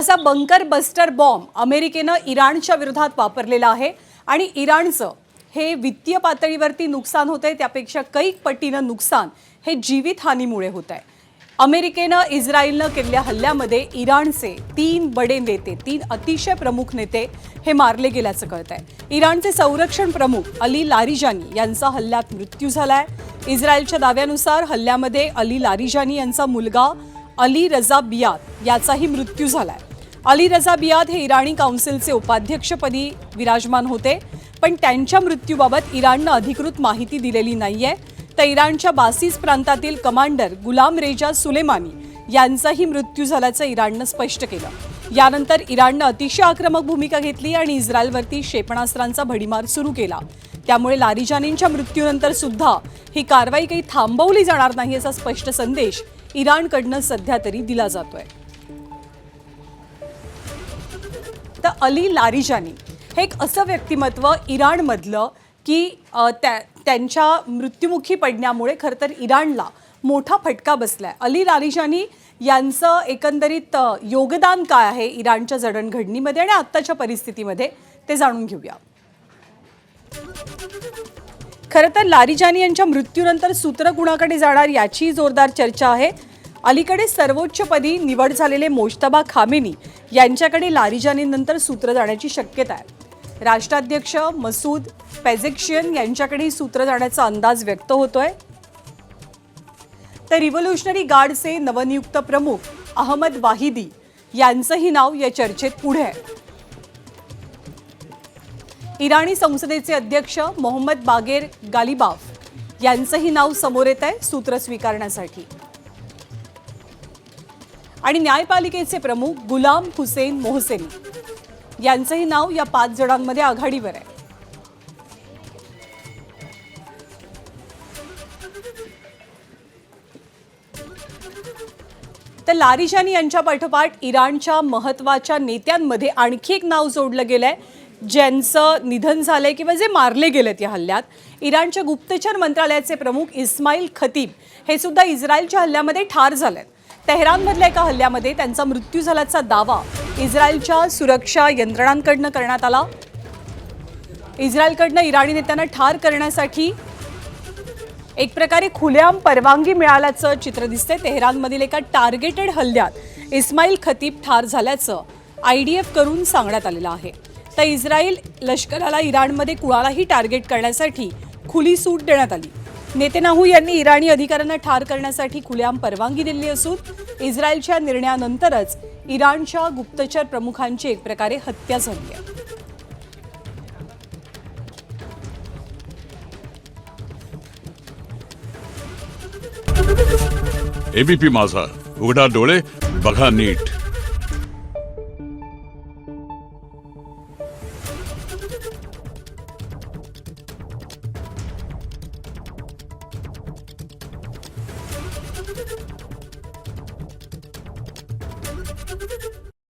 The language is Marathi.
मोठासा बंकर बस्टर बॉम्ब अमेरिकेनं इराणच्या विरोधात वापरलेला आहे आणि इराणचं हे वित्तीय पातळीवरती नुकसान होतंय, त्यापेक्षा कैक पटीनं नुकसान हे जीवितहानीमुळे होत आहे। अमेरिकेनं इस्रायलनं केलेल्या हल्ल्यामध्ये इराणचे 3 बडे नेते, 3 अतिशय प्रमुख नेते हे मारले गेल्याचं कळतंय। इराणचे संरक्षण प्रमुख अली लारिजानी यांचा हल्ल्यात मृत्यू झालाय। इस्रायलच्या दाव्यानुसार हल्ल्यामध्ये अली लारिजानी यांचा मुलगा अली रजा बियाद याचाही मृत्यू झालाय। अली रजा बियाद हे इराणी काउन्सिलचे उपाध्यक्षपदी विराजमान होते, पण त्यांच्या मृत्यूबाबत इराणनं अधिकृत माहिती दिलेली नाहीये। तर इराणच्या बासिस प्रांतातील कमांडर गुलाम रेजा सुलेमानी यांचाही मृत्यू झाल्याचं इराणनं स्पष्ट केलं। यानंतर इराणनं अतिशय आक्रमक भूमिका घेतली आणि इस्रायलवरती क्षेपणास्त्रांचा भडीमार सुरू केला। त्यामुळे लारिजानींच्या मृत्यूनंतर सुद्धा ही कारवाई काही थांबवली जाणार नाही असा स्पष्ट संदेश इराणकडनं सध्या तरी दिला जातोय। तर अली लारिजानी हे एक असं व्यक्तिमत्व इराणमधलं की त्यांच्या मृत्युमुखी पडण्यामुळे खरं तर इराणला मोठा फटका बसलाय। अली लारिजानी यांचं एकंदरीत योगदान काय आहे इराणच्या जडणघडणीमध्ये आणि आत्ताच्या परिस्थितीमध्ये ते जाणून घेऊया। खरं तर लारिजानी यांच्या मृत्यूनंतर सूत्र कुणाकडे जाणार याची जोरदार चर्चा आहे। अलीकडे सर्वोच्चपदी निवड झालेले मोज्तबा खामेनी यांच्याकडे लारिजानीनंतर सूत्र जाण्याची शक्यता आहे। राष्ट्राध्यक्ष मसूद पेझेश्कियान यांच्याकडे सूत्र जाण्याचा अंदाज व्यक्त होतोय। तर रिव्होल्युशनरी गार्डचे नवनियुक्त प्रमुख अहमद वाहिदी यांचंही नाव या चर्चेत पुढे आहे। इराणी संसदेचे अध्यक्ष मोहम्मद बागेर गालिबाफ यांचंही नाव समोर येत आहे सूत्र स्वीकारण्यासाठी। आणि न्यायपालिकेचे प्रमुख गुलाम हुसेन मोहसेनी यांचंही नाव या 5 जणांमध्ये आघाडीवर आहे। तर लारिजानी यांच्या पाठोपाठ इराणच्या महत्त्वाच्या नेत्यांमध्ये आणखी एक नाव जोडलं गेलंय ज्यांचं निधन झालंय किंवा जे मारले गेलेत या हल्ल्यात। इराणच्या गुप्तचर मंत्रालयाचे प्रमुख इस्माईल खतीब हे सुद्धा इस्रायलच्या हल्ल्यामध्ये ठार झालेत। तेहरानमधल्या एका हल्ल्यामध्ये त्यांचा मृत्यू झाल्याचा दावा इस्रायलच्या सुरक्षा यंत्रणांकडनं करण्यात आला। इस्रायलकडनं इराणी नेत्यांना ठार करण्यासाठी एक प्रकारे खुलेआम परवानगी मिळाल्याचं चित्र दिसतंय। तेहरानमधील एका टार्गेटेड हल्ल्यात इस्माईल खतीब ठार झाल्याचं IDF करून सांगण्यात आलेलं आहे। तर इस्रायल लष्कराला इराणमध्ये कुणालाही टार्गेट करण्यासाठी खुली सूट देण्यात आली। नेतन्याहू यांनी इराणी अधिकाऱ्यांना ठार करण्यासाठी खुलेआम परवानगी दिली असून इस्रायलच्या निर्णयानंतरच इराणच्या गुप्तचर प्रमुखांची एक प्रकारे हत्या झाली आहे। ABP माझा, उघडा डोळे बघा नीट।